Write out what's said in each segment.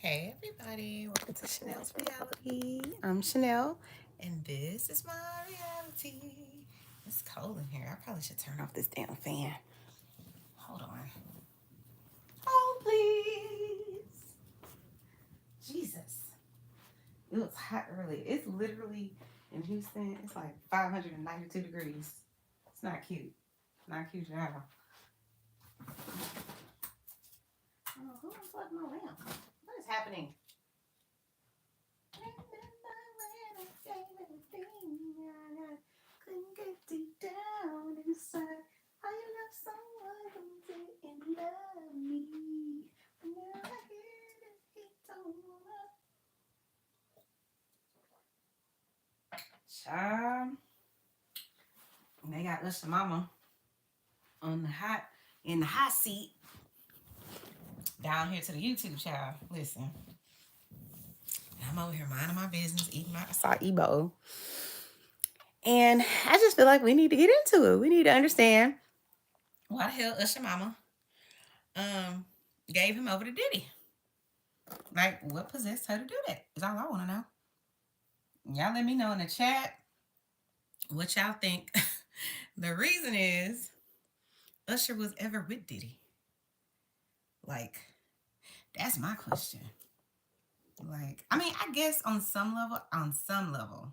Hey everybody, welcome to Chanel's Reality. I'm Chanel, and this is my reality. It's cold in here. I probably should turn off this damn fan. Hold on. Oh, please. Jesus. It was hot early. It's literally in Houston, it's like 592 degrees. It's not cute. Not cute at all. Oh, who unplugged my lamp? What is happening? Couldn't get deep down inside. How you love someone who didn't love me. But now I hear that he don't wanna. Child, they got Usher Mama on the in the hot seat down here to the YouTube child. Listen, I'm over here minding my business, eating my acai bowl. And I just feel like we need to get into it. We need to understand why the hell Usher Mama um gave him over to Diddy. Like, what possessed her to do that? Is all I want to know. Y'all let me know in the chat what y'all think. The reason is Usher was ever with Diddy. Like, that's my question. Like, I mean, I guess on some level,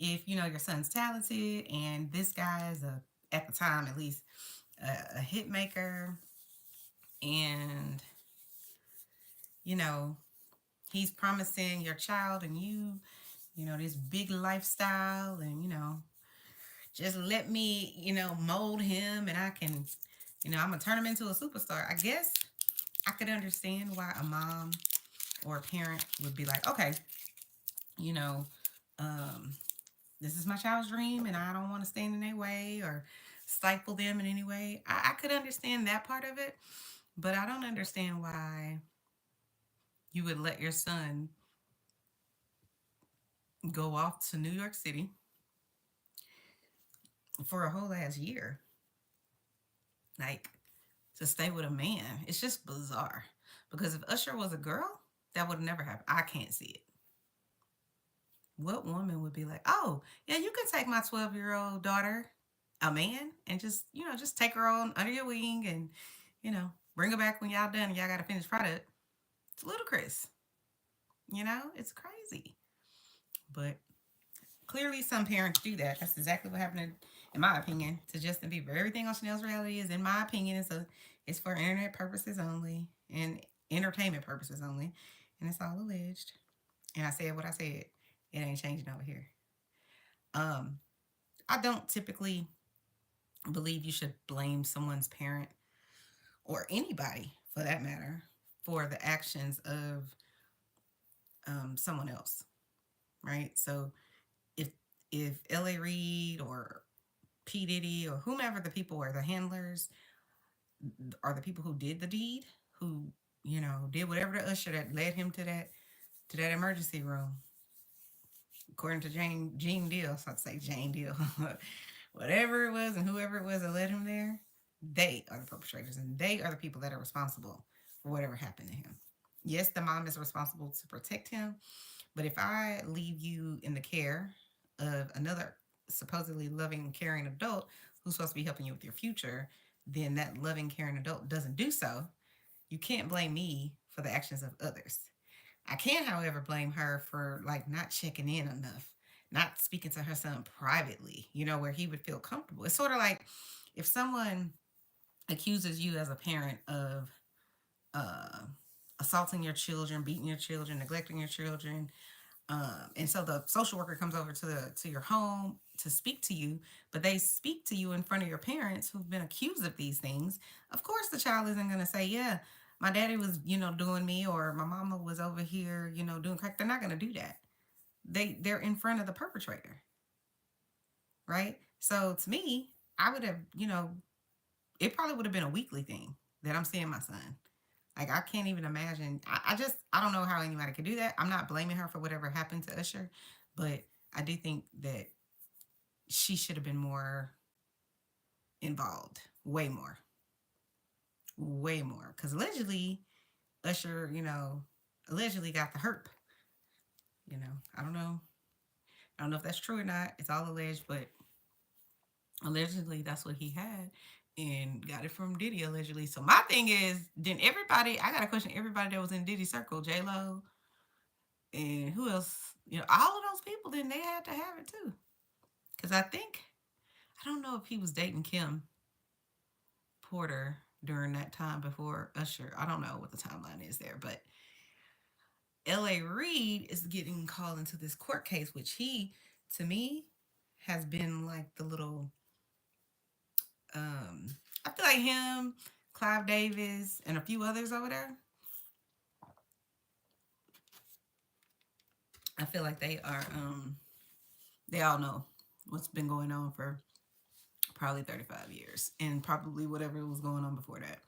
if you know your son's talented and this guy is at the time at least, a hit maker, and you know he's promising your child and you know, this big lifestyle, and just let me, mold him, and I can, I'm gonna turn him into a superstar. I guess I could understand why a mom or a parent would be like, okay, you know, um, this is my child's dream, and I don't want to stand in their way or stifle them in any way. I could understand that part of it, but I don't understand why you would let your son go off to New York City for a whole last year, like, to stay with a man. It's just bizarre. Because if Usher was a girl, that would never happen. I can't see it. What woman would be like, oh, yeah, you can take my 12-year-old daughter, a man, and just take her on under your wing and, bring her back when y'all done and y'all got a finished product. It's ludicrous. It's crazy. But clearly some parents do that. That's exactly what happened in my opinion, to Justin Bieber. Everything on Chanel's Reality is, in my opinion, it's for internet purposes only and entertainment purposes only. And it's all alleged. And I said what I said. It ain't changing over here. Um, I don't typically believe you should blame someone's parent, or anybody for that matter, for the actions of someone else, right? So if LA Reid or P. Diddy or whomever the people were, the handlers, are the people who did the deed, who, did whatever to Usher that led him to that emergency room, according to Gene Deal. So I'd say Jane Deal. Whatever it was and whoever it was that led him there, they are the perpetrators, and they are the people that are responsible for whatever happened to him. Yes, the mom is responsible to protect him, but if I leave you in the care of another supposedly loving, caring adult who's supposed to be helping you with your future, then that loving, caring adult doesn't do so. You can't blame me for the actions of others. I can, however, blame her for like not checking in enough, not speaking to her son privately, where he would feel comfortable. It's sort of like if someone accuses you as a parent of uh, assaulting your children, beating your children, neglecting your children, and so the social worker comes over to your home to speak to you, but they speak to you in front of your parents who've been accused of these things. Of course, the child isn't going to say, "Yeah, my daddy was, doing me," or "My mama was over here, doing crack." They're not going to do that. They're in front of the perpetrator, right? So to me, I would have, it probably would have been a weekly thing that I'm seeing my son. Like, I can't even imagine. I don't know how anybody could do that. I'm not blaming her for whatever happened to Usher, but I do think that she should have been more involved, way more, way more. Because allegedly, Usher, allegedly got the herp. I don't know. I don't know if that's true or not. It's all alleged, but allegedly that's what he had and got it from Diddy allegedly. So my thing is, then everybody, I got to question everybody that was in Diddy's circle, J Lo, and who else? All of those people. Then they had to have it too, because I don't know if he was dating Kim Porter during that time before Usher. I don't know what the timeline is there, but LA Reid is getting called into this court case, which he, to me, has been like the little I feel like him, Clive Davis, and a few others over there. I feel like they all know what's been going on for probably 35 years and probably whatever was going on before that.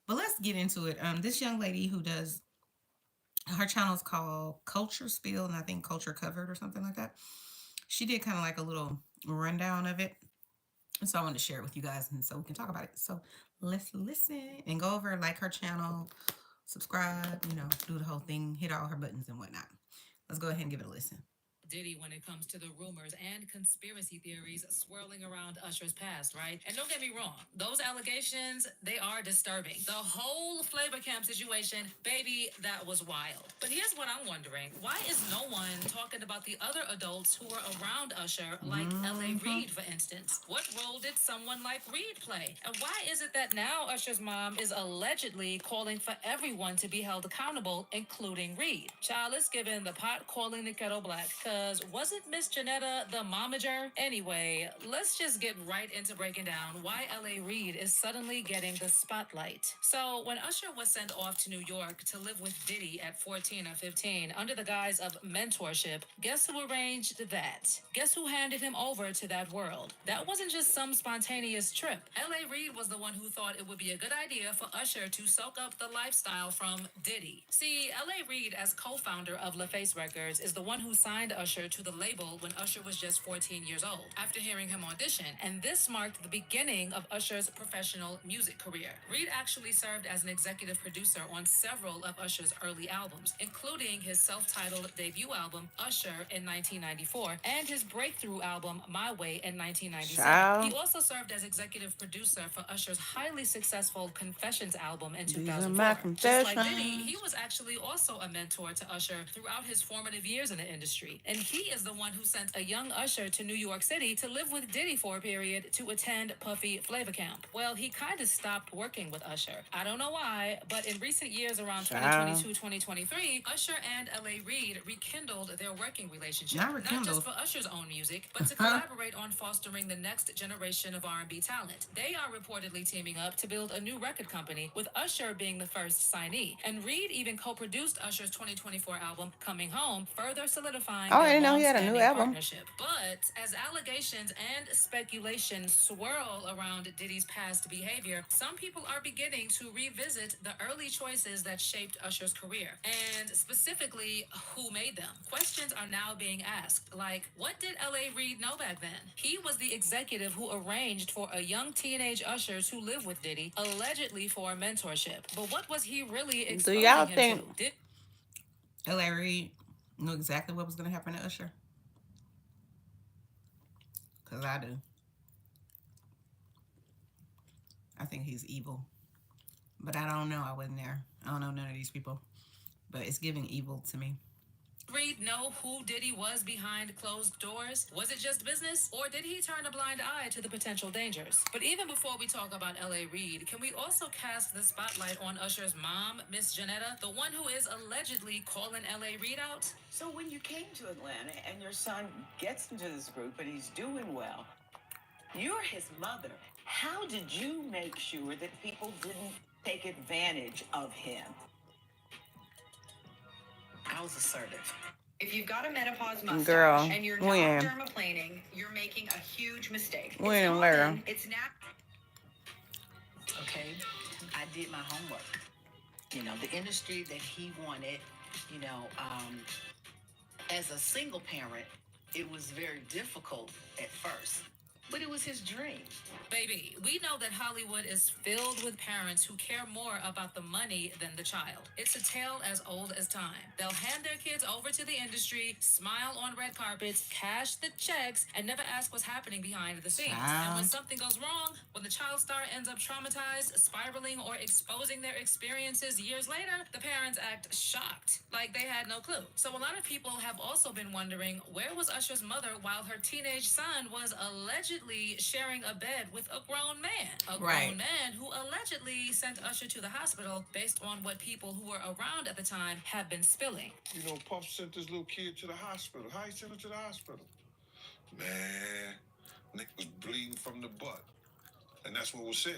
But let's get into it. This young lady who does her channel is called Culture Spill, and I think Culture Covered or something like that. She did kind of like a little rundown of it. And so I wanted to share it with you guys and so we can talk about it. So let's listen and go over, like her channel, subscribe, do the whole thing, hit all her buttons and whatnot. Let's go ahead and give it a listen. Diddy when it comes to the rumors and conspiracy theories swirling around Usher's past, right? And don't get me wrong, those allegations, they are disturbing. The whole Flavor Camp situation, baby, that was wild. But here's what I'm wondering. Why is no one talking about the other adults who were around Usher, like LA Reid, for instance? What role did someone like Reid play? And why is it that now Usher's mom is allegedly calling for everyone to be held accountable, including Reid? Child, let's give in the pot calling the kettle black, because wasn't Miss Janetta the momager? Anyway, let's just get right into breaking down why LA Reid is suddenly getting the spotlight. So, when Usher was sent off to New York to live with Diddy at 14 or 15 under the guise of mentorship, guess who arranged that? Guess who handed him over to that world? That wasn't just some spontaneous trip. LA Reid was the one who thought it would be a good idea for Usher to soak up the lifestyle from Diddy. See, LA Reid, as co-founder of LaFace Records, is the one who signed Usher to the label when Usher was just 14 years old, after hearing him audition, and this marked the beginning of Usher's professional music career. Reid actually served as an executive producer on several of Usher's early albums, including his self-titled debut album, Usher, in 1994, and his breakthrough album, My Way, in 1997. Child. He also served as executive producer for Usher's highly successful Confessions album in These are 2004. my Just like confessions. Diddy, he was actually also a mentor to Usher throughout his formative years in the industry. And he is the one who sent a young Usher to New York City to live with Diddy for a period to attend Puffy Flavor Camp. Well, he kind of stopped working with Usher. I don't know why, but in recent years around 2022, 2023, Usher and LA Reid rekindled their working relationship. Not just for Usher's own music, but to collaborate on fostering the next generation of R&B talent. They are reportedly teaming up to build a new record company, with Usher being the first signee. And Reid even co-produced Usher's 2024 album, Coming Home, further solidifying Oh, I their didn't know he had a new long-standing album. partnership. But as allegations and speculation swirl around Diddy's past behavior, some people are beginning to revisit the early choices that shaped Usher's career, and specifically, who made them. Questions are now being asked, like, what did LA Reid know back then? He was the executive who arranged for a young teenage Usher to live with Diddy, allegedly for mentorship. But what was he really exposing him to? Did LA Reid knew exactly what was going to happen to Usher? Because I do. I think he's evil. But I don't know. I wasn't there. I don't know none of these people. But it's giving evil to me. Reid know who Diddy was behind closed doors? Was it just business? Or did he turn a blind eye to the potential dangers? But even before we talk about LA Reid, can we also cast the spotlight on Usher's mom, Miss Janetta, the one who is allegedly calling LA Reid out? So when you came to Atlanta and your son gets into this group and he's doing well, you're his mother. How did you make sure that people didn't take advantage of him? I was assertive. If you've got a menopause mustache Girl, and you're not when? dermaplaning, you're making a huge mistake. When, It's Lara? common, it's natural. Okay, I did my homework. You know, the industry that he wanted, you know, as a single parent, it was very difficult at first. But it was his dream. Baby, we know that Hollywood is filled with parents who care more about the money than the child. It's a tale as old as time. They'll hand their kids over to the industry, smile on red carpets, cash the checks, and never ask what's happening behind the scenes. And when Child. something goes wrong, when the child star ends up traumatized, spiraling, or exposing their experiences years later, the parents act shocked, like they had no clue. So a lot of people have also been wondering, where was Usher's mother while her teenage son was allegedly sharing a bed with a grown man? A Right. grown man who allegedly sent Usher to the hospital based on what people who were around at the time have been spilling. You know, Puff sent this little kid to the hospital. How he sent him to the hospital? Man, Nick was bleeding from the butt. And that's what was said.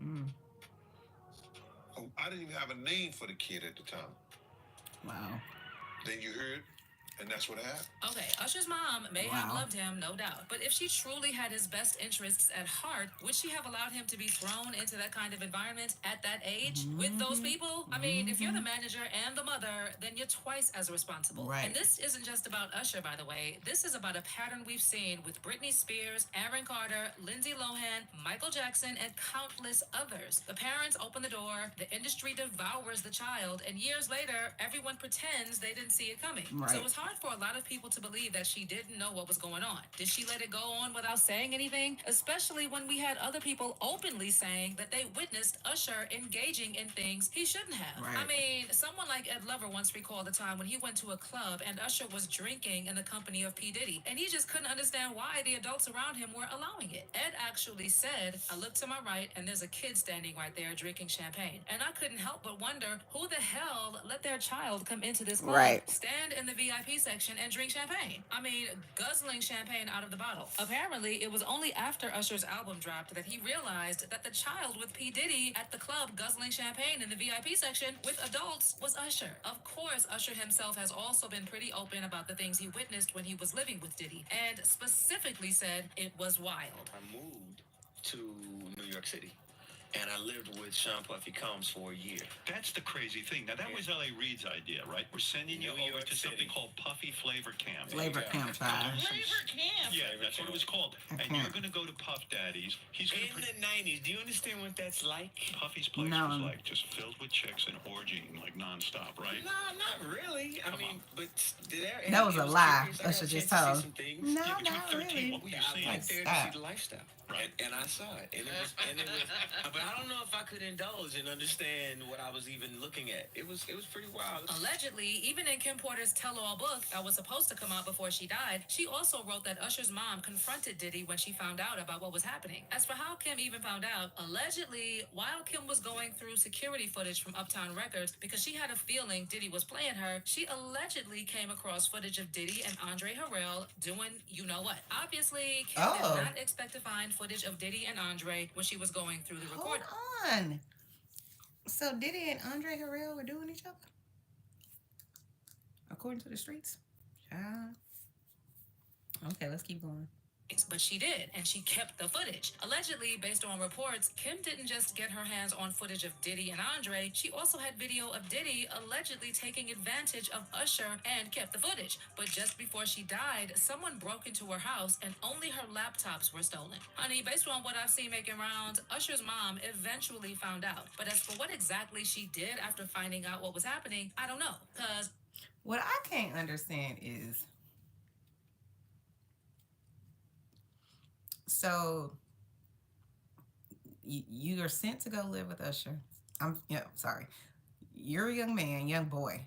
Mm. Oh, I didn't even have a name for the kid at the time. Wow. Then you heard, and that's what happened. Okay, Usher's mom may have Wow. loved him, no doubt. But if she truly had his best interests at heart, would she have allowed him to be thrown into that kind of environment at that age with those people? I mean, if you're the manager and the mother, then you're twice as responsible. Right. And this isn't just about Usher, by the way. This is about a pattern we've seen with Britney Spears, Aaron Carter, Lindsay Lohan, Michael Jackson, and countless others. The parents open the door, the industry devours the child, and years later, everyone pretends they didn't see it coming. Right. So it's hard for a lot of people to believe that she didn't know what was going on. Did she let it go on without saying anything? Especially when we had other people openly saying that they witnessed Usher engaging in things he shouldn't have. Right. I mean, someone like Ed Lover once recalled a time when he went to a club and Usher was drinking in the company of P. Diddy, and he just couldn't understand why the adults around him were allowing it. Ed actually said, "I looked to my right and there's a kid standing right there drinking champagne. And I couldn't help but wonder who the hell let their child come into this club, Right. stand in the VIP section, and drink champagne. I mean, guzzling champagne out of the bottle." Apparently, it was only after Usher's album dropped that he realized that the child with P. Diddy at the club guzzling champagne in the VIP section with adults was Usher. Of course, Usher himself has also been pretty open about the things he witnessed when he was living with Diddy, and specifically said it was wild. I moved to New York City, and I lived with Sean Puffy Combs for a year. That's the crazy thing. Now, that was LA Reid's idea, right? We're sending you New over York to something City. called Puffy Flavor Camp. Flavor Camp, child. Flavor Camp. Yeah, that's what it was called. And Okay. you're going to go to Puff Daddy's. He's going In to the 90s, do you understand what that's like? Puffy's place No. was like just filled with chicks and orgying like nonstop, right? No, not really. I mean, but there. That was it a lie. curious. I got Usher a just chance to see told. some things. No, Yeah, but you're not 13. really. What were you I seeing? went there to Stop. see the lifestyle, Right. and I saw it, and it was. But I don't know if I could indulge and understand what I was even looking at. It was pretty wild. Allegedly, even in Kim Porter's tell-all book that was supposed to come out before she died, she also wrote that Usher's mom confronted Diddy when she found out about what was happening. As for how Kim even found out, allegedly, while Kim was going through security footage from Uptown Records because she had a feeling Diddy was playing her, she allegedly came across footage of Diddy and Andre Harrell doing you know what. Obviously, Kim Oh. did not expect to find footage of Diddy and Andre when she was going through the Hold recording. on. So Diddy and Andre Harrell were doing each other? According to the streets? Child. Okay, let's keep going. But she did, and she kept the footage. Allegedly, based on reports, Kim didn't just get her hands on footage of Diddy and Andre, she also had video of Diddy allegedly taking advantage of Usher and kept the footage. But just before she died, someone broke into her house and only her laptops were stolen. Honey, based on what I've seen making rounds, Usher's mom eventually found out. But as for what exactly she did after finding out what was happening, I don't know. Because What I can't understand is, so you are sent to go live with Usher. Sorry. You're a young man, young boy,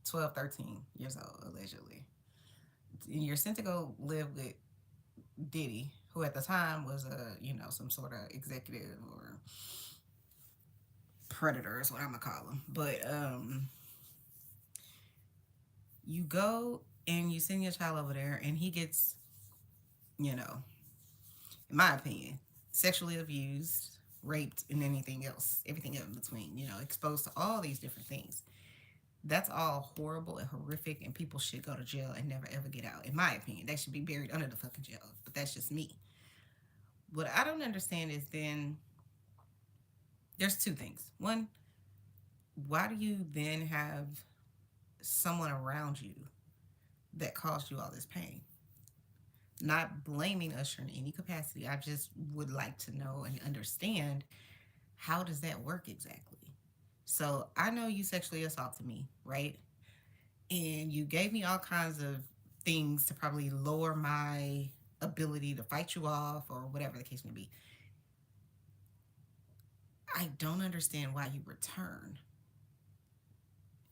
12, 13 years old, allegedly. You're sent to go live with Diddy, who at the time was some sort of executive or predator is what I'm gonna call him. But you go and you send your child over there, and he gets, in my opinion, sexually abused, raped, and everything else in between, exposed to all these different things. That's all horrible and horrific, and people should go to jail and never ever get out. In my opinion, they should be buried under the fucking jail. But that's just me. What I don't understand is then there's two things. One, why do you then have someone around you that caused you all this pain? Not blaming Usher in any capacity. I just would like to know and understand, how does that work exactly? So I know you sexually assaulted me, right? And you gave me all kinds of things to probably lower my ability to fight you off or whatever the case may be. I don't understand why you return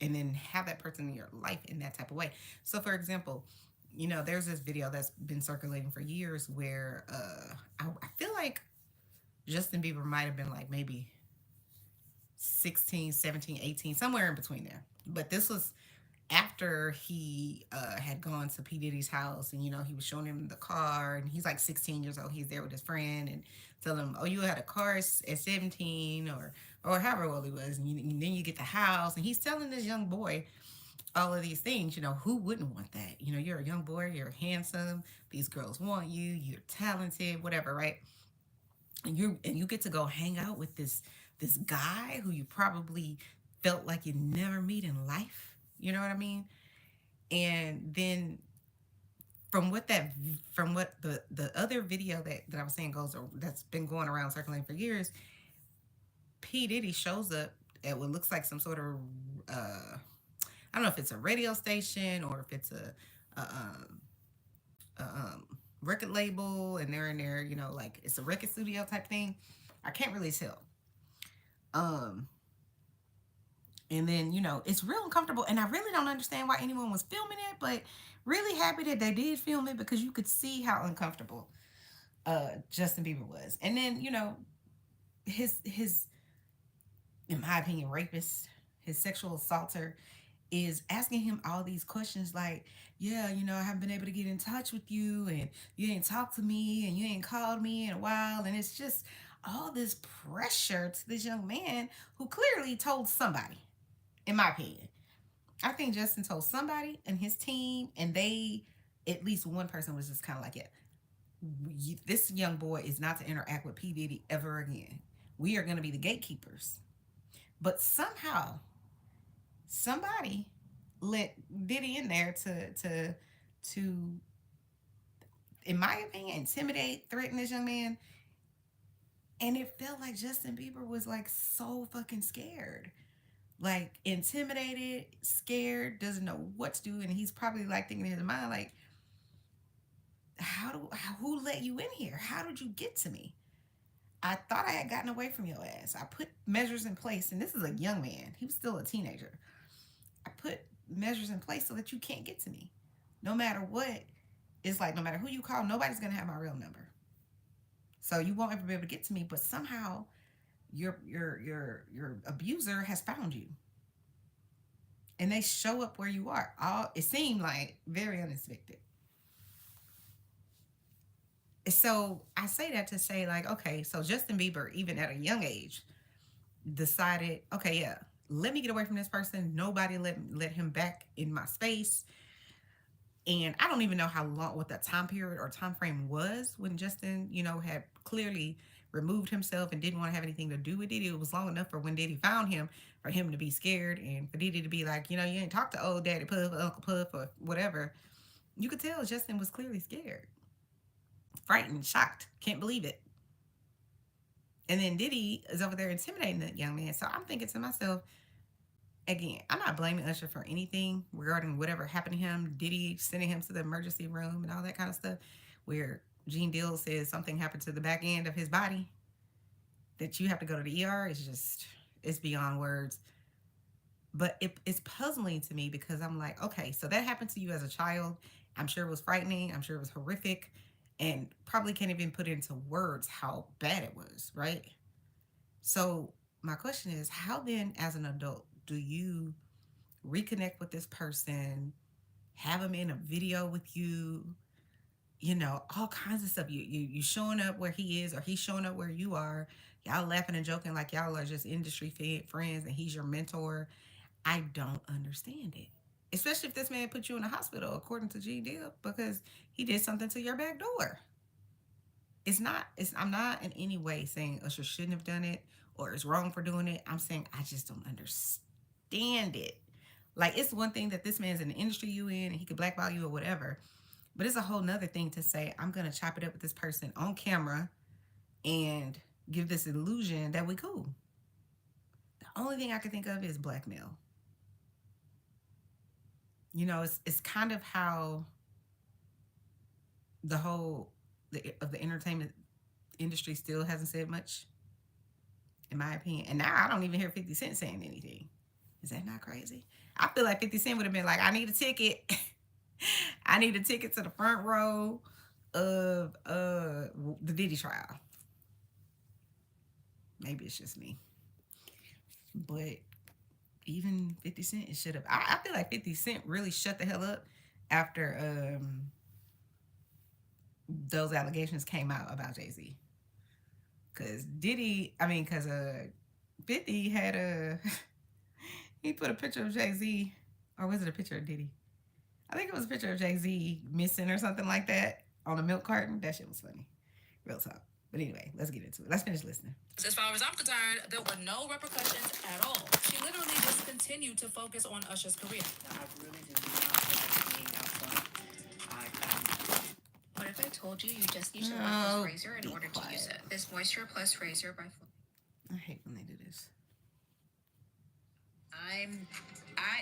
and then have that person in your life in that type of way. So, for example, there's this video that's been circulating for years where I feel like Justin Bieber might have been like maybe 16, 17, 18, somewhere in between there. But this was after he had gone to P. Diddy's house, and he was showing him the car, and he's like 16 years old. He's there with his friend and telling him, "Oh, you had a car at 17 or however old he was, and then you get the house." And he's telling this young boy all of these things. Who wouldn't want that? You're a young boy, you're handsome, these girls want you, you're talented, whatever, right? And you get to go hang out with this guy who you probably felt like you'd never meet in life. You know what I mean? And then from what the other video that I was saying goes, or that's been going around circulating for years, P Diddy shows up at what looks like some sort of I don't know if it's a radio station or if it's a record label, and they're in there, like it's a record studio type thing. I can't really tell. Um, and then it's real uncomfortable, and I really don't understand why anyone was filming it, but really happy that they did film it because you could see how uncomfortable Justin Bieber was. And then his in my opinion rapist, his sexual assaulter, is asking him all these questions like, yeah, I haven't been able to get in touch with you, and you ain't talked to me, and you ain't called me in a while. And it's just all this pressure to this young man who clearly told somebody, in my opinion. I think Justin told somebody and his team, and at least one person was just kind of like, yeah, this young boy is not to interact with P. Diddy ever again. We are going to be the gatekeepers. But somehow, somebody let Diddy in there to in my opinion, intimidate, threaten this young man. And it felt like Justin Bieber was like so fucking scared. Like intimidated, scared, doesn't know what to do. And he's probably like thinking in his mind, like, who let you in here? How did you get to me? I thought I had gotten away from your ass. I put measures in place, and this is a young man. He was still a teenager. I put measures in place so that you can't get to me. No matter what, it's like no matter who you call, nobody's gonna have my real number. So you won't ever be able to get to me. But somehow your abuser has found you. And they show up where you are. All it seemed like very unexpected. So I say that to say, like, okay, so Justin Bieber, even at a young age, decided, okay, yeah, let me get away from this person. Nobody let him back in my space. And I don't even know how long, what that time period or time frame was when Justin, had clearly removed himself and didn't want to have anything to do with Diddy. It was long enough for when Diddy found him for him to be scared, and for Diddy to be like, you ain't talk to old Daddy Puff or Uncle Puff or whatever. You could tell Justin was clearly scared, frightened, shocked, can't believe it. And then Diddy is over there intimidating the young man. So I'm thinking to myself, again, I'm not blaming Usher for anything regarding whatever happened to him. Diddy sending him to the emergency room and all that kind of stuff, where Gene Deal says something happened to the back end of his body that you have to go to the ER. It's beyond words. But it's puzzling to me because I'm like, okay, so that happened to you as a child. I'm sure it was frightening. I'm sure it was horrific, and probably can't even put into words how bad it was, right? So my question is, how then, as an adult, do you reconnect with this person, have him in a video with you, all kinds of stuff. You showing up where he is, or he's showing up where you are. Y'all laughing and joking like y'all are just industry friends, and he's your mentor. I don't understand it. Especially if this man put you in a hospital, according to G Dip, because he did something to your back door. I'm not in any way saying Usher shouldn't have done it or is wrong for doing it. I'm saying I just don't understand it. Like, it's one thing that this man's in the industry you in and he could blackball you or whatever. But it's a whole nother thing to say, I'm gonna chop it up with this person on camera and give this illusion that we cool. The only thing I can think of is blackmail. It's kind of how the whole of the entertainment industry still hasn't said much, in my opinion. And now I don't even hear 50 Cent saying anything. Is that not crazy? I feel like 50 Cent would have been like, I need a ticket. I need a ticket to the front row of the Diddy trial. Maybe it's just me. But even 50 Cent, it should have. I feel like 50 Cent really shut the hell up after those allegations came out about Jay-Z. Because because 50 had he put a picture of Jay-Z, or was it a picture of Diddy? I think it was a picture of Jay-Z missing or something like that on a milk carton. That shit was funny. Real talk. But anyway, let's get into it. Let's finish listening. As far as I'm concerned, there were no repercussions at all. She literally just continued to focus on Usher's career. I really do not like being out front. What if I told you you just need to No, love this razor in be order to use quiet. it? This Moisture Plus razor by I hate when they do this. I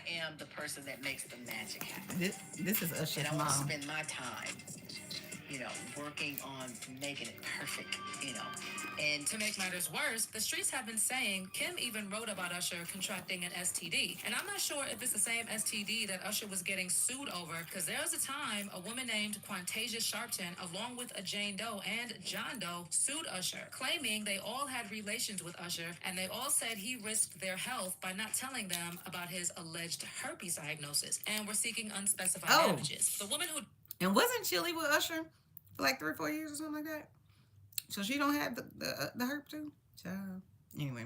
am the person that makes the magic happen. This is Usher's And I want to mom. spend my time, working on making it perfect, And To make matters worse, the streets have been saying Kim even wrote about Usher contracting an STD. And I'm not sure if it's the same STD that Usher was getting sued over, because there was a time a woman named Quantasia Sharpton, along with a Jane Doe and John Doe, sued Usher, claiming they all had relations with Usher, and they all said he risked their health by not telling them about his alleged herpes diagnosis, and were seeking unspecified damages. The woman who And wasn't Chili with Usher for like 3 or 4 years or something like that? So she don't have the herp too? Child. Anyway.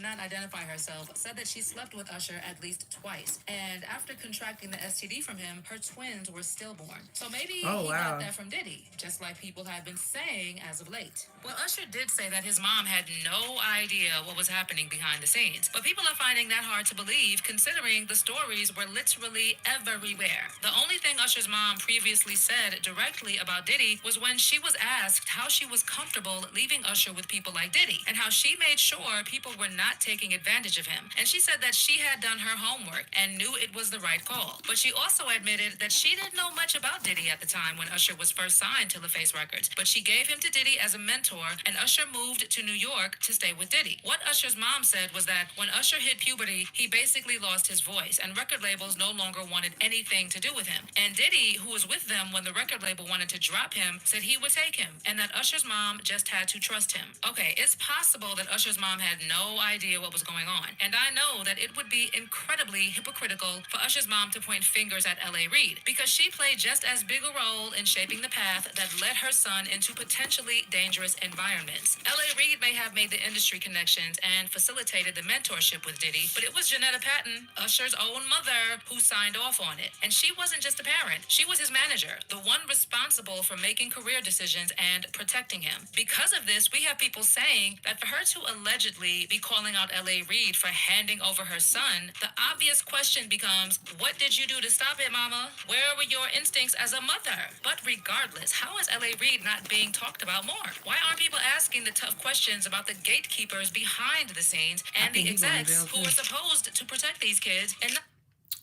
not identify herself, said that she slept with Usher at least twice. And after contracting the STD from him, her twins were stillborn. So maybe he got that from Diddy, just like people have been saying as of late. Well, Usher did say that his mom had no idea what was happening behind the scenes. But people are finding that hard to believe, considering the stories were literally everywhere. The only thing Usher's mom previously said directly about Diddy was when she was asked how she was comfortable leaving Usher with people like Diddy, and how she made sure people were not taking advantage of him. And she said that she had done her homework and knew it was the right call. But she also admitted that she didn't know much about Diddy at the time when Usher was first signed to LaFace Records. But she gave him to Diddy as a mentor, and Usher moved to New York to stay with Diddy. What Usher's mom said was that when Usher hit puberty, he basically lost his voice, and record labels no longer wanted anything to do with him. And Diddy, who was with them when the record label wanted to drop him, said he would take him, and that Usher's mom just had to trust him. Okay, it's possible that Usher's mom had no idea what was going on, and I know that it would be incredibly hypocritical for Usher's mom to point fingers at LA Reid, because she played just as big a role in shaping the path that led her son into potentially dangerous environments. LA Reid may have made the industry connections and facilitated the mentorship with Diddy, but it was Janetta Patton, Usher's own mother, who signed off on it. And she wasn't just a parent, she was his manager, the one responsible for making career decisions and protecting him. Because of this, we have people saying that for her to allegedly be calling out LA Reid for handing over her son, the obvious question becomes, what did you do to stop it, mama? Where were your instincts as a mother? But regardless, how is LA Reid not being talked about more? Why aren't people asking the tough questions about the gatekeepers behind the scenes and the execs who were supposed to protect these kids? And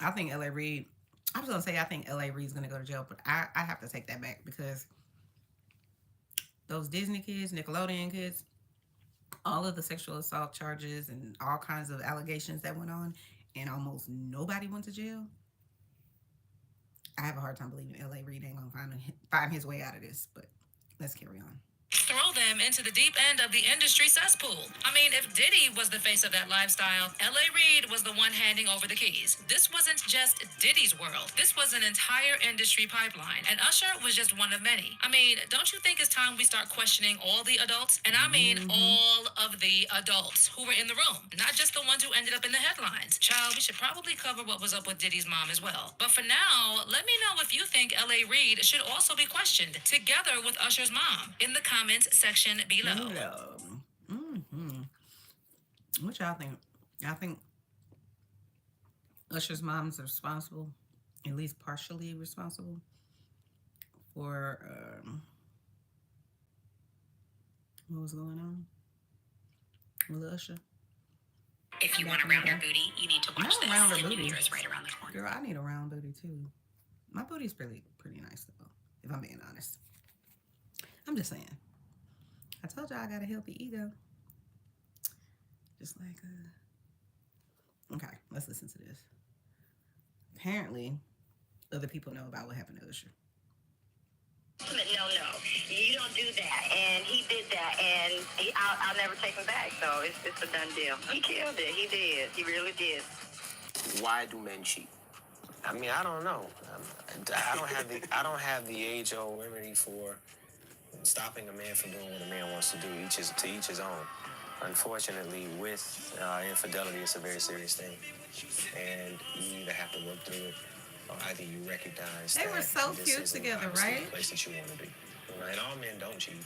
I think LA Reid, I was going to say I think LA Reid's going to go to jail, but I have to take that back, because those Disney kids, Nickelodeon kids, all of the sexual assault charges and all kinds of allegations that went on, and almost nobody went to jail. I have a hard time believing LA Reid ain't going to find his way out of this, but let's carry on. Throw them into the deep end of the industry cesspool. I mean, if Diddy was the face of that lifestyle, LA Reid was the one handing over the keys. This wasn't just Diddy's world. This was an entire industry pipeline, and Usher was just one of many. I mean, don't you think it's time we start questioning all the adults? And I mean all of the adults who were in the room, not just the ones who ended up in the headlines. Child, we should probably cover what was up with Diddy's mom as well. But for now, let me know if you think LA Reid should also be questioned, together with Usher's mom, in the comments section below. What y'all think? Y'all think Usher's mom's responsible, at least partially responsible, for what was going on with Usher. If you want to round her booty, you need to watch Not this. round her The new booty. year is right around the corner. Girl, I need a round booty too. My booty's pretty nice though, if I'm being honest. I'm just saying. I told y'all I got a healthy ego. Just like okay, let's listen to this. Apparently, other people know about what happened to Usher. No, you don't do that. And he did that, and I'll never take him back. So it's a done deal. He killed it. He did. He really did. Why do men cheat? I mean, I don't know. I don't have the age-old remedy for stopping a man from doing what a man wants to do. To each his own. Unfortunately, with infidelity, it's a very serious thing, and you either have to work through it, or either you recognize They that were so this cute isn't together, obviously right? the place that you want to be. You know, and all men don't cheat.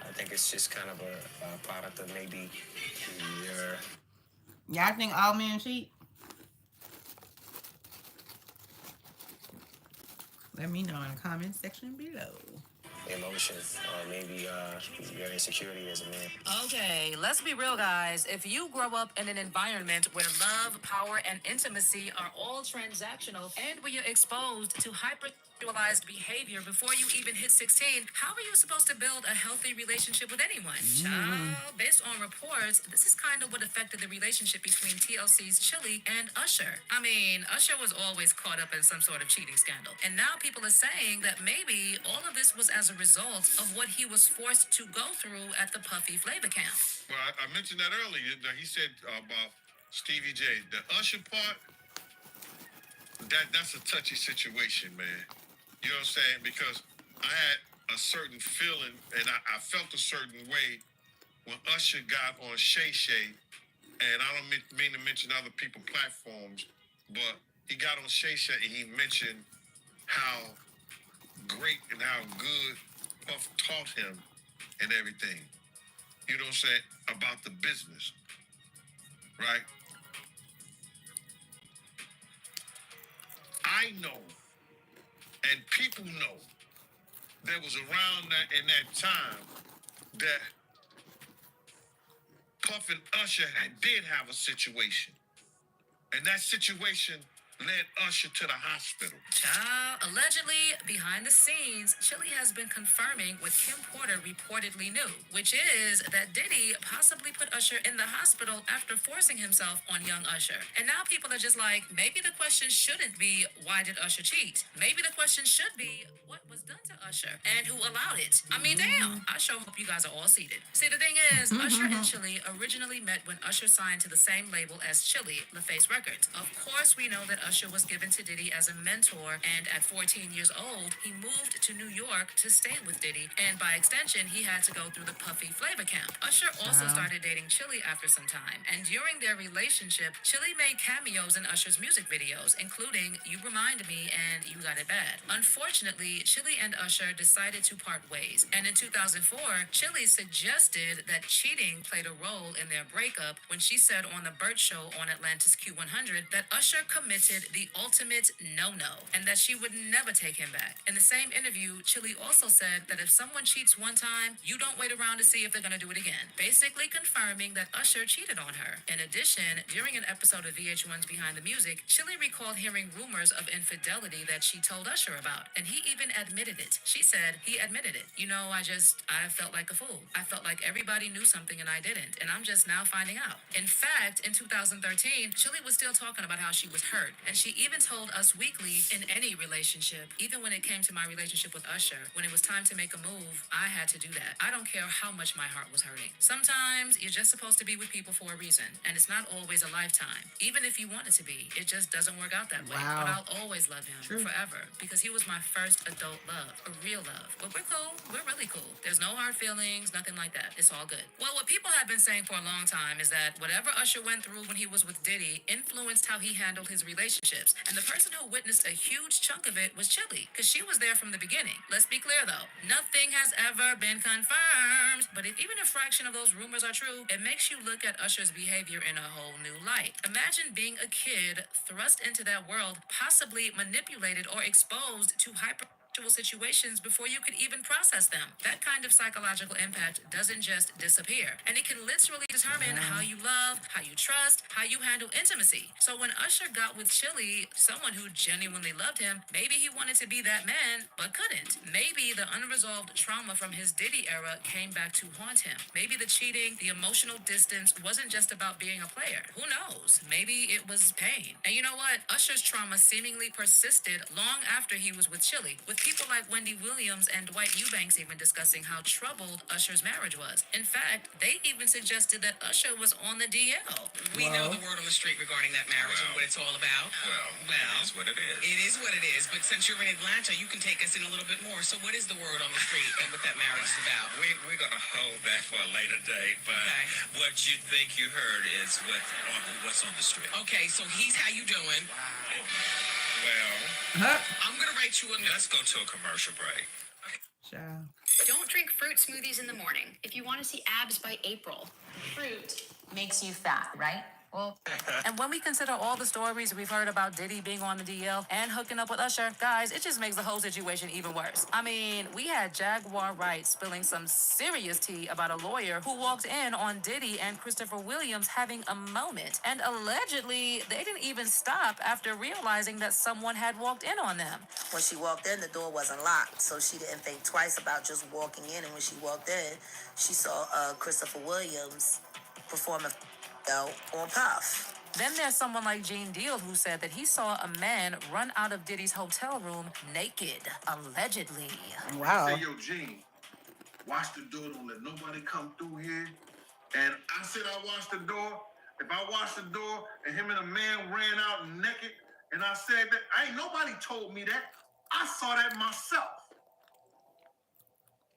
I think it's just kind of a product of maybe your Y'all think all men cheat? Let me know in the comment section below. emotion, or maybe your insecurity as a man. Okay, let's be real, guys. If you grow up in an environment where love, power, and intimacy are all transactional, and where you're exposed to hypersexualized behavior before you even hit 16, how are you supposed to build a healthy relationship with anyone? Child, based on reports, this is kind of what affected the relationship between TLC's Chili and Usher. I mean, Usher was always caught up in some sort of cheating scandal, and now people are saying that maybe all of this was as a result of what he was forced to go through at the Puffy Flavor Camp. Well, I mentioned that earlier. He said about Stevie J. The Usher part, that's a touchy situation, man. You know what I'm saying? Because I had a certain feeling, and I felt a certain way when Usher got on Shay Shay, and I don't mean to mention other people's platforms, but he got on Shay Shay and he mentioned how great and how good Puff taught him and everything. You know what I'm saying? About the business, right? I know, and people know, that was around that in that time that Puff and Usher did have a situation, and that situation led Usher to the hospital. Child, allegedly, behind the scenes, Chili has been confirming what Kim Porter reportedly knew, which is that Diddy possibly put Usher in the hospital after forcing himself on young Usher. And now people are just like, maybe the question shouldn't be, why did Usher cheat? Maybe the question should be, what was done to Usher and who allowed it? I mean, damn, I sure hope you guys are all seated. See, the thing is, Usher and Chili originally met when Usher signed to the same label as Chili, LaFace Records. Of course, we know that Usher was given to Diddy as a mentor, and at 14 years old, he moved to New York to stay with Diddy, and by extension, he had to go through the Puffy Flavor Camp. Usher also started dating Chili after some time, and during their relationship, Chili made cameos in Usher's music videos, including You Remind Me and You Got It Bad. Unfortunately, Chili and Usher decided to part ways, and in 2004, Chili suggested that cheating played a role in their breakup when she said on The Burt Show on Atlantis Q100 that Usher committed the ultimate no-no, and that she would never take him back. In the same interview, Chili also said that if someone cheats one time, you don't wait around to see if they're gonna do it again, basically confirming that Usher cheated on her. In addition, during an episode of VH1's Behind the Music, Chili recalled hearing rumors of infidelity that she told Usher about, and he even admitted it. She said he admitted it. You know, I felt like a fool. I felt like everybody knew something and I didn't, and I'm just now finding out. In fact, in 2013, Chili was still talking about how she was hurt, and she even told Us Weekly, in any relationship, even when it came to my relationship with Usher, when it was time to make a move, I had to do that. I don't care how much my heart was hurting. Sometimes you're just supposed to be with people for a reason, and it's not always a lifetime. Even if you want it to be, it just doesn't work out that way. Wow. But I'll always love him forever because he was my first adult love, a real love. But we're cool. We're really cool. There's no hard feelings, nothing like that. It's all good. Well, what people have been saying for a long time is that whatever Usher went through when he was with Diddy influenced how he handled his relationships. And the person who witnessed a huge chunk of it was Chili, because she was there from the beginning. Let's be clear though, nothing has ever been confirmed. But if even a fraction of those rumors are true, it makes you look at Usher's behavior in a whole new light. Imagine being a kid thrust into that world, possibly manipulated or exposed to situations before you could even process them. That kind of psychological impact doesn't just disappear, and it can literally determine how you love, how you trust, how you handle intimacy. So when Usher got with Chili, someone who genuinely loved him, maybe he wanted to be that man, but couldn't. Maybe the unresolved trauma from his Diddy era came back to haunt him. Maybe the cheating, the emotional distance wasn't just about being a player. Who knows? Maybe it was pain. And you know what? Usher's trauma seemingly persisted long after he was with Chili, with people like Wendy Williams and Dwight Eubanks even discussing how troubled Usher's marriage was. In fact, they even suggested that Usher was on the DL. We know the word on the street regarding that marriage and what it's all about. Well, it is what it is. It is what it is. But since you're in Atlanta, you can take us in a little bit more. So what is the word on the street and what that marriage is about? We're gonna hold that for a later date, but what you think you heard is what's on the street. Okay, so he's how you doing? Well, I'm gonna write you a let's go to a commercial break. Child. Don't drink fruit smoothies in the morning if you want to see abs by April. Fruit makes you fat, right? Well, And when we consider all the stories we've heard about Diddy being on the DL and hooking up with Usher, guys, it just makes the whole situation even worse. I mean, we had Jaguar Wright spilling some serious tea about a lawyer who walked in on Diddy and Christopher Williams having a moment. And allegedly, they didn't even stop after realizing that someone had walked in on them. When she walked in, the door wasn't locked, so she didn't think twice about just walking in. And when she walked in, she saw Christopher Williams performing on Puff. Then there's someone like Gene Deal who said that he saw a man run out of Diddy's hotel room naked, allegedly. Wow. Say, yo, Gene, watch the door, don't let nobody come through here. And I said I watched the door. If I watched the door and him and a man ran out naked, and I said that, ain't nobody told me that. I saw that myself.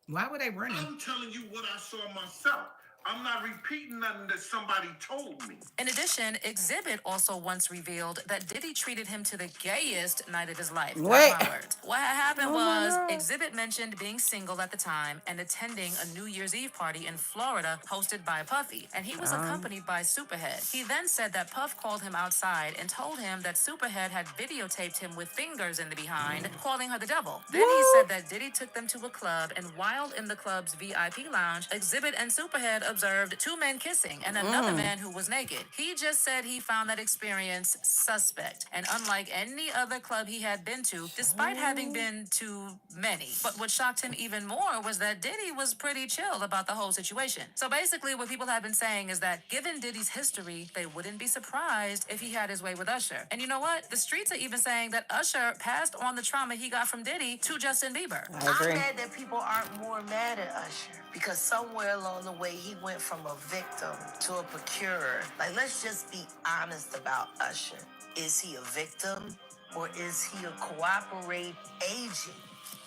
Why were they running? I'm telling you what I saw myself. I'm not repeating nothing that somebody told me. In addition, Exhibit also once revealed that Diddy treated him to the gayest night of his life. Wait. That's my words. What had happened Oh my was God. Exhibit mentioned being single at the time and attending a New Year's Eve party in Florida hosted by Puffy, and he was accompanied by Superhead. He then said that Puff called him outside and told him that Superhead had videotaped him with fingers in the behind, calling her the devil. Then he said that Diddy took them to a club, and while in the club's VIP lounge, Exhibit and Superhead observed two men kissing and another man who was naked. He just said he found that experience suspect, and unlike any other club he had been to, despite having been to many. But what shocked him even more was that Diddy was pretty chill about the whole situation. So basically what people have been saying is that given Diddy's history, they wouldn't be surprised if he had his way with Usher. And you know what? The streets are even saying that Usher passed on the trauma he got from Diddy to Justin Bieber. I'm mad that people aren't more mad at Usher because somewhere along the way he went from a victim to a procurer. Like, let's just be honest about Usher. Is he a victim or is he a cooperating agent?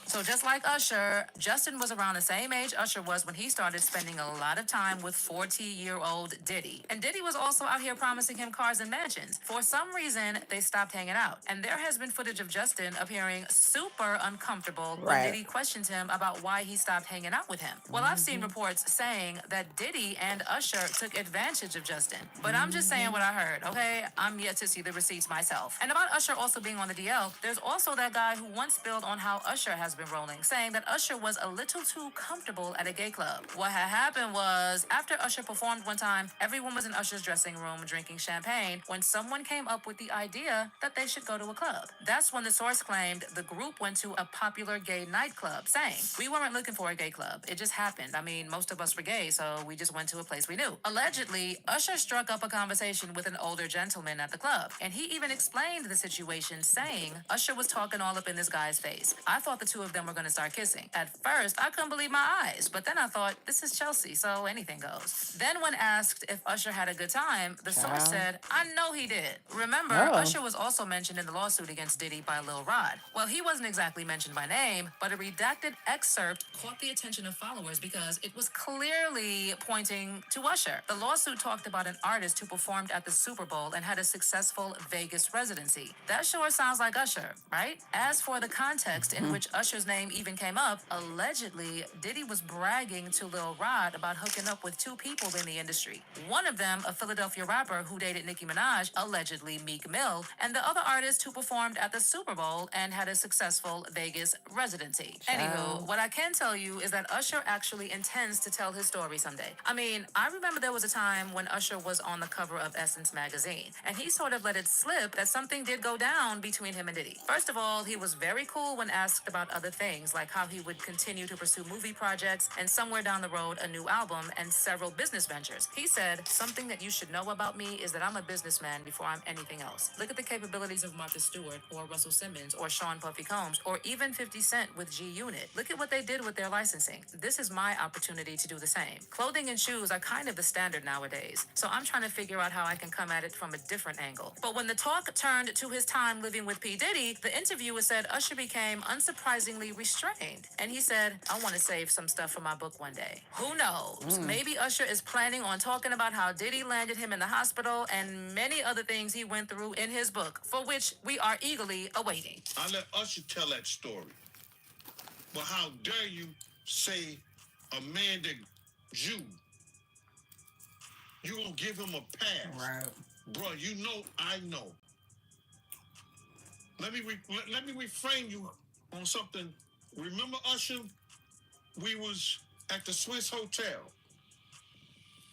So just like Usher, Justin was around the same age Usher was when he started spending a lot of time with 40-year-old Diddy. And Diddy was also out here promising him cars and mansions. For some reason, they stopped hanging out. And there has been footage of Justin appearing super uncomfortable when Diddy questions him about why he stopped hanging out with him. Well, I've seen reports saying that Diddy and Usher took advantage of Justin. But I'm just saying what I heard, okay? I'm yet to see the receipts myself. And about Usher also being on the DL, there's also that guy who once spilled on how Usher has been rolling, saying that Usher was a little too comfortable at a gay club. What had happened was, after Usher performed one time, everyone was in Usher's dressing room drinking champagne when someone came up with the idea that they should go to a club. That's when the source claimed the group went to a popular gay nightclub, saying, "We weren't looking for a gay club. It just happened. I mean, most of us were gay, so we just went to a place we knew." Allegedly, Usher struck up a conversation with an older gentleman at the club, and he even explained the situation, saying Usher was talking all up in this guy's face. I thought the two of them were going to start kissing. At first, I couldn't believe my eyes, but then I thought, this is Chelsea, so anything goes. Then when asked if Usher had a good time, the source said, "I know he did." Remember, Usher was also mentioned in the lawsuit against Diddy by Lil Rod. Well, he wasn't exactly mentioned by name, but a redacted excerpt caught the attention of followers because it was clearly pointing to Usher. The lawsuit talked about an artist who performed at the Super Bowl and had a successful Vegas residency. That sure sounds like Usher, right? As for the context in which Usher Usher's name even came up, allegedly, Diddy was bragging to Lil Rod about hooking up with two people in the industry. One of them, a Philadelphia rapper who dated Nicki Minaj, allegedly Meek Mill, and the other artist who performed at the Super Bowl and had a successful Vegas residency. Anywho, what I can tell you is that Usher actually intends to tell his story someday. I mean, I remember there was a time when Usher was on the cover of Essence magazine, and he sort of let it slip that something did go down between him and Diddy. First of all, he was very cool when asked about other things, like how he would continue to pursue movie projects and somewhere down the road a new album and several business ventures. He said, "Something that you should know about me is that I'm a businessman before I'm anything else. Look at the capabilities of Martha Stewart or Russell Simmons or Sean Puffy Combs or even 50 Cent with G Unit. Look at what they did with their licensing. This is my opportunity to do the same. Clothing and shoes are kind of the standard nowadays, so I'm trying to figure out how I can come at it from a different angle." But when the talk turned to his time living with P. Diddy, the interviewer said Usher became unsurprisingly restrained. And he said, "I want to save some stuff for my book one day." Who knows? Maybe Usher is planning on talking about how Diddy landed him in the hospital and many other things he went through in his book, for which we are eagerly awaiting. I let Usher tell that story. But how dare you say a man that you gonna give him a pass? Right. Bro, you know I know. Let me reframe you on something. Remember Usher? We was at the Swiss Hotel.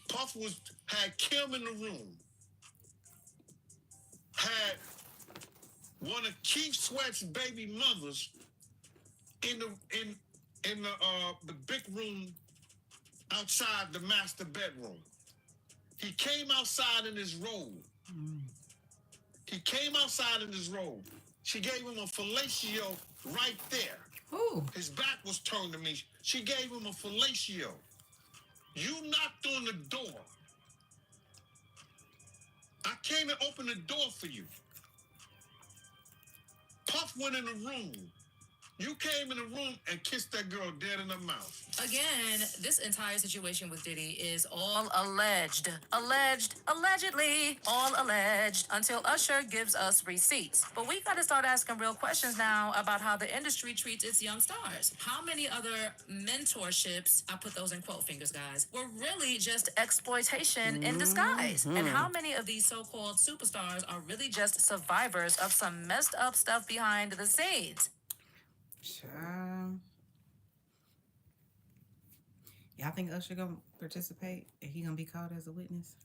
Puff had Kim in the room. Had one of Keith Sweat's baby mothers in the big room outside the master bedroom. He came outside in his robe. He came outside in his robe. She gave him a fellatio right there. Ooh. His back was turned to me. She gave him a fellatio. You knocked on the door. I came and opened the door for you. Puff went in the room. You came in the room and kissed that girl dead in the mouth. Again, this entire situation with Diddy is all alleged. Alleged, allegedly, all alleged, until Usher gives us receipts. But we gotta start asking real questions now about how the industry treats its young stars. How many other mentorships, I put those in quote fingers, guys, were really just exploitation in disguise? And how many of these so-called superstars are really just survivors of some messed up stuff behind the scenes? Y'all think Usher gonna participate? If he gonna be called as a witness?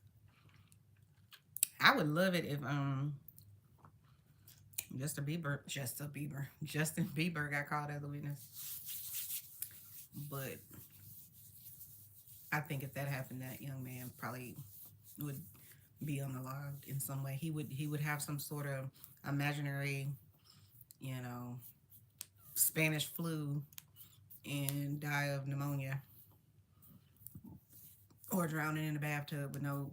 I would love it if Justin Bieber got called as a witness. But I think if that happened, that young man probably would be unalived in some way. He would have some sort of imaginary, Spanish flu and die of pneumonia, or drowning in a bathtub with no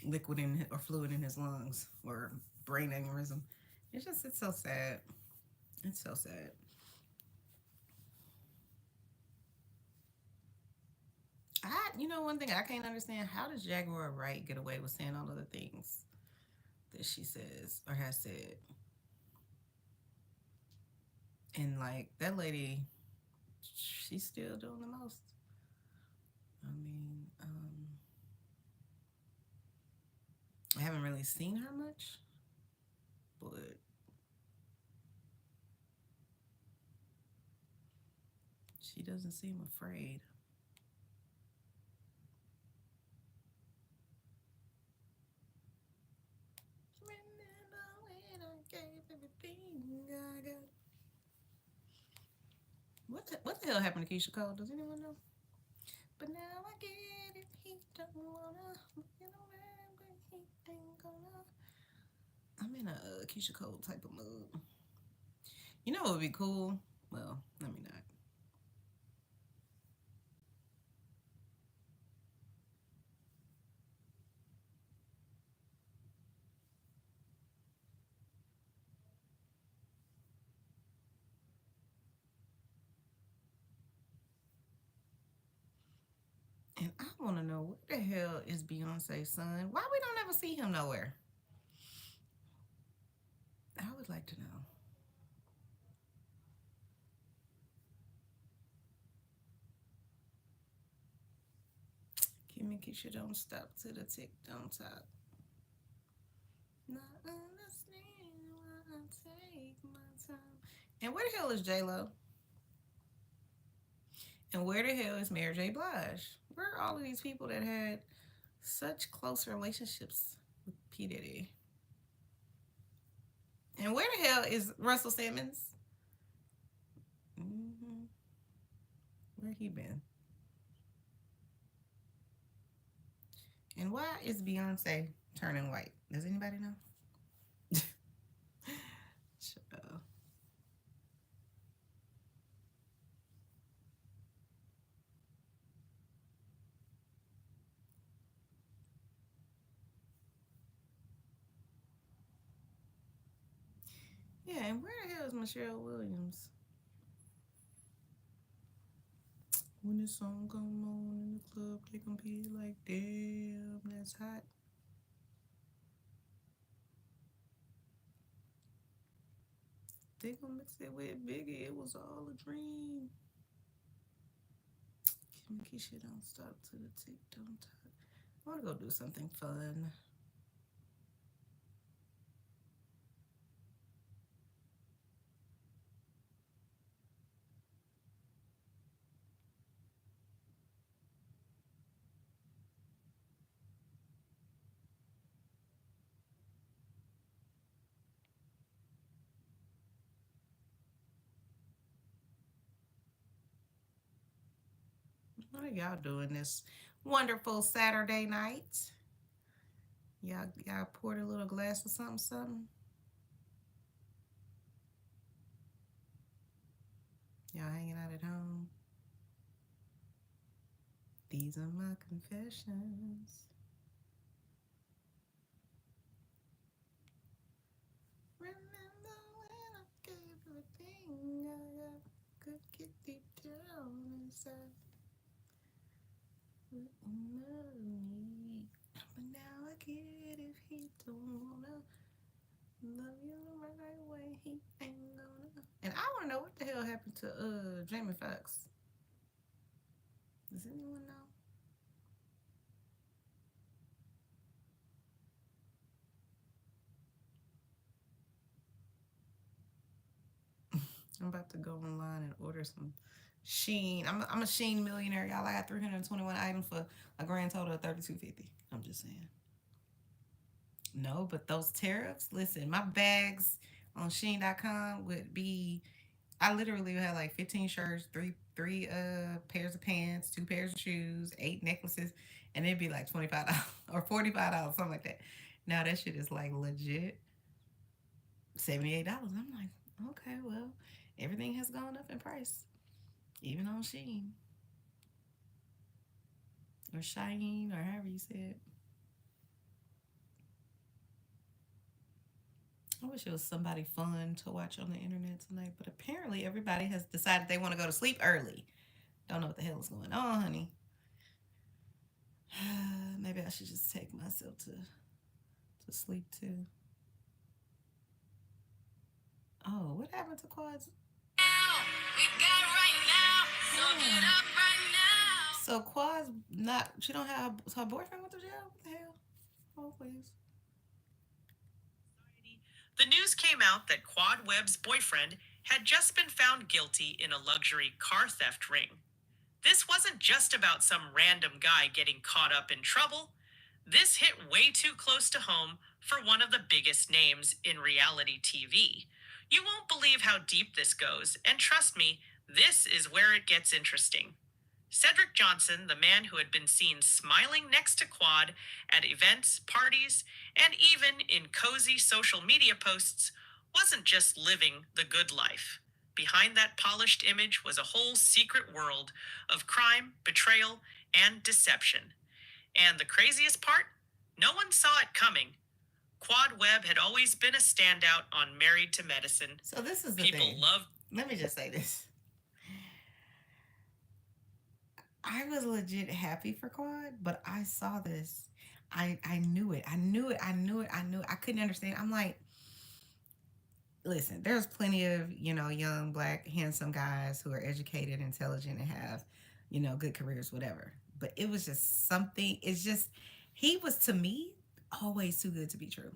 liquid or fluid in his lungs, or brain aneurysm. It's so sad. It's so sad. One thing I can't understand: how does Jaguar Wright get away with saying all of the things that she says or has said? And like that lady, she's still doing the most. I mean, I haven't really seen her much, but she doesn't seem afraid. What the hell happened to Keisha Cole? Does anyone know? But now I get it. He don't wanna. He ain't gonna. I'm in a Keisha Cole type of mood. You know what would be cool? Well, let me not. And I want to know, what the hell is Beyonce's son? Why we don't ever see him nowhere? I would like to know. Kiss you don't stop to the tick don't talk. Not understand why I take my time. And where the hell is J Lo? And where the hell is Mary J. Blige? Where are all of these people that had such close relationships with P Diddy? And where the hell is Russell Simmons? Mm-hmm. Where he been? And why is Beyonce turning white? Does anybody know? Child. Yeah, and where the hell is Michelle Williams? When this song come on in the club, they gonna be like, damn, that's hot. They gonna mix it with Biggie. It was all a dream. Kim Keisha don't stop to the tick, don't talk. I wanna go do something fun. What are y'all doing this wonderful Saturday night? Y'all poured a little glass of something, something. Y'all hanging out at home. These are my confessions. Remember when I gave everything I could get deep down inside. Me. But now I get it if he don't wanna love you the right way, he ain't gonna. And I wanna know what the hell happened to Jamie Foxx. Does anyone know? I'm about to go online and order some Sheen. I'm a Sheen millionaire, y'all. I got 321 items for a grand total of 32.50. I'm just saying. No, but those tariffs. Listen, my bags on Sheen.com would be. I literally had like 15 shirts, three pairs of pants, two pairs of shoes, 8 necklaces, and it'd be like $25 or $45, something like that. Now that shit is like legit $78. I'm like, okay, well, everything has gone up in price, even on Sheen or Shine or however you say it. I wish it was somebody fun to watch on the internet tonight, but apparently everybody has decided they want to go to sleep early. Don't know what the hell is going on, honey. Maybe I should just take myself to sleep too. Oh, what happened to Quad's? So Quad's not. She don't have her boyfriend with the jail. What the hell? Oh please. The news came out that Quad Webb's boyfriend had just been found guilty in a luxury car theft ring. This wasn't just about some random guy getting caught up in trouble. This hit way too close to home for one of the biggest names in reality TV. You won't believe how deep this goes, and trust me, this is where it gets interesting. Cedric Johnson, the man who had been seen smiling next to Quad at events, parties, and even in cozy social media posts, wasn't just living the good life. Behind that polished image was a whole secret world of crime, betrayal, and deception. And the craziest part? No one saw it coming. Quad Webb had always been a standout on Married to Medicine. So this is the People thing. loved. Let me just say this. I was legit happy for Quad, but I saw this. I knew it. I knew it. I knew it. I knew it. I couldn't understand. I'm like, listen, there's plenty of, young, black, handsome guys who are educated, intelligent, and have, good careers, whatever. But it was just something. It's just he was to me always too good to be true.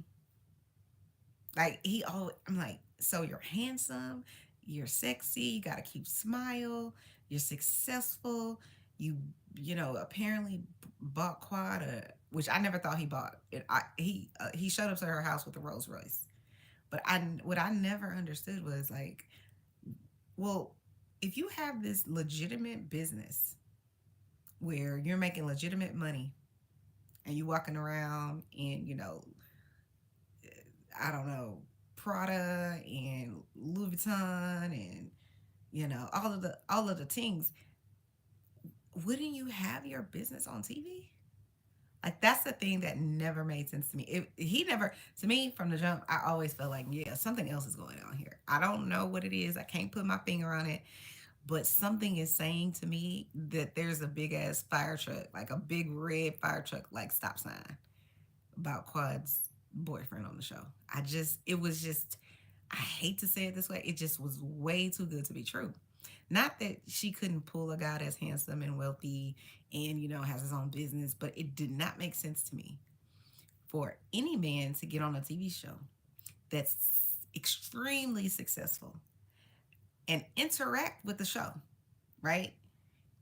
Like he always, I'm like, so you're handsome, you're sexy, you gotta keep smile, you're successful, you apparently bought quad which I never thought he bought it. He showed up to her house with a Rolls Royce, but I what I never understood was like, well, if you have this legitimate business where you're making legitimate money and you walking around in I don't know, Prada and Louis Vuitton and all of the things, wouldn't you have your business on TV? Like that's the thing that never made sense to me. He never to me from the jump. I always felt like yeah, something else is going on here. I don't know what it is. I can't put my finger on it, but something is saying to me that there's a big ass fire truck, like a big red fire truck, like stop sign about Quad's boyfriend on the show. It was just, I hate to say it this way, it just was way too good to be true. Not that she couldn't pull a guy that's handsome and wealthy and, has his own business, but it did not make sense to me for any man to get on a TV show that's extremely successful and interact with the show, right?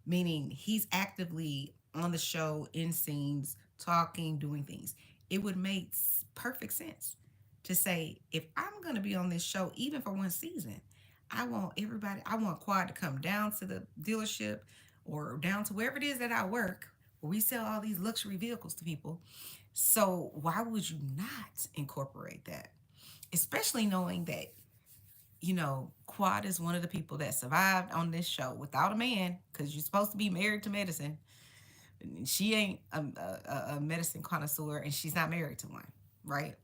Meaning he's actively on the show, in scenes, talking, doing things. It would make perfect sense to say, if I'm going to be on this show, even for one season, I want Quad to come down to the dealership or down to wherever it is that I work, where we sell all these luxury vehicles to people. So why would you not incorporate that? Especially knowing that Quad is one of the people that survived on this show without a man, because you're supposed to be married to medicine. She ain't a medicine connoisseur, and she's not married to one, right?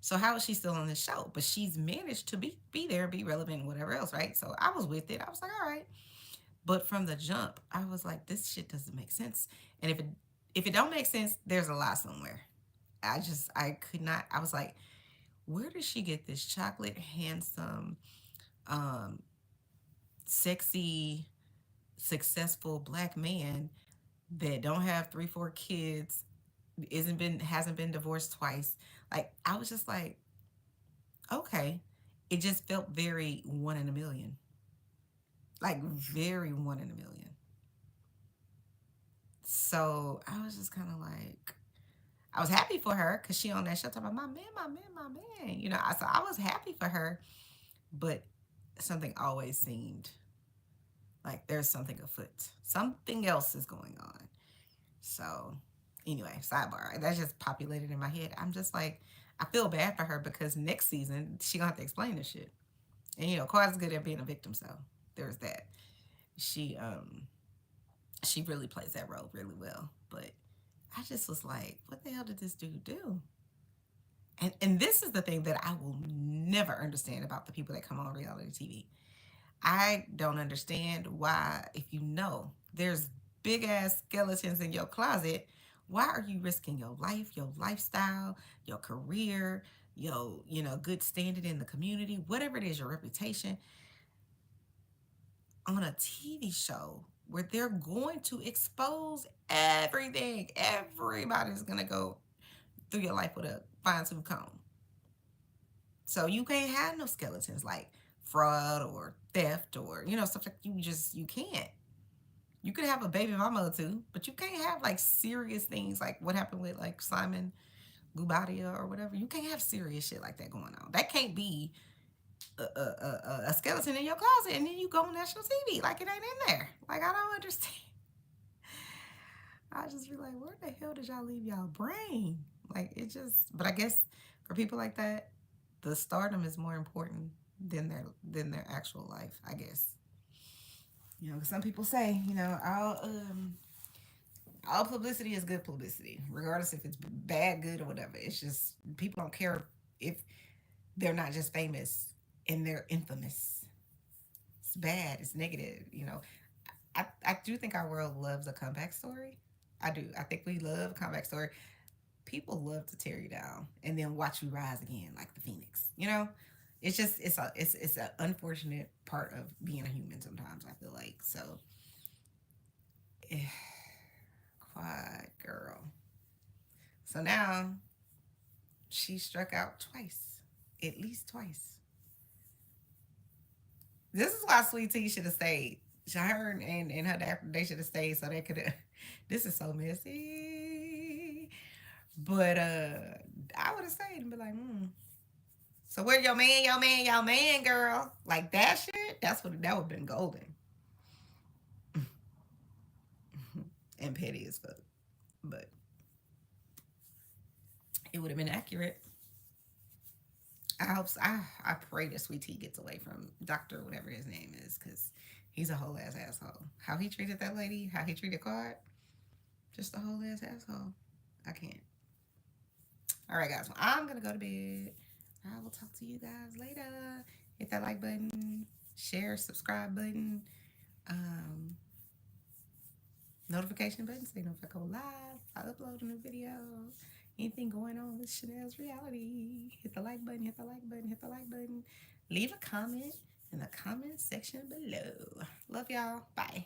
So how is she still on this show? But she's managed to be there, be relevant, whatever else, right? So I was with it. I was like, all right. But from the jump, I was like, this shit doesn't make sense. And if it don't make sense, there's a lie somewhere. I could not. I was like, where does she get this chocolate, handsome, um, sexy, successful black man that don't have 3 4 kids, hasn't been divorced twice? Like I was just like, okay. It just felt very one in a million. Like very one in a million. So I was just kind of like, I was happy for her because she on that show talking about my man, my man, my man. So I was happy for her, but something always seemed like there's something afoot. Something else is going on. So anyway, sidebar. That just populated in my head. I'm just like, I feel bad for her because next season she gonna have to explain this shit. And Quad's good at being a victim, so there's that. She she really plays that role really well. But I just was like, what the hell did this dude do? And this is the thing that I will never understand about the people that come on reality TV. I don't understand why, if there's big ass skeletons in your closet, why are you risking your life, your lifestyle, your career, your good standing in the community, whatever it is, your reputation, on a TV show where they're going to expose everything? Everybody's gonna go through your life with a fine tooth comb. So you can't have no skeletons like fraud or theft or stuff like you can't. You could have a baby mama or two, but you can't have like serious things like what happened with like Simon Gubadia or whatever. You can't have serious shit like that going on. That can't be a skeleton in your closet and then you go on national TV like it ain't in there. Like I don't understand. I just be like, where the hell did y'all leave y'all brain? Like it just. But I guess for people like that, the stardom is more important than their actual life. I guess. 'Cause some people say, all publicity is good publicity, regardless if it's bad, good, or whatever. It's just people don't care if they're not just famous and they're infamous. It's bad. It's negative. I do think our world loves a comeback story. I do. I think we love a comeback story. People love to tear you down and then watch you rise again like the phoenix. It's just it's an unfortunate part of being a human sometimes. I feel like so. quad, girl. So now she struck out twice, at least twice. This is why Sweet Tea should have stayed. Her and her dad, they should have stayed so they could have. This is so messy. But I would have stayed and be like, So where your man, girl? Like that shit? That would have been golden. And petty as fuck. But it would have been accurate. I pray that Sweet Tea gets away from Doctor whatever his name is, because he's a whole ass asshole. How he treated that lady, how he treated Card, just a whole ass asshole. I can't. All right, guys. Well, I'm gonna go to bed. I will talk to you guys later. Hit that like button, share, subscribe button, um, notification button so you know if I go live, I upload a new video, anything going on with Chanel's reality. Hit the like button, hit the like button, hit the like button. Leave a comment in the comment section below. Love y'all. Bye.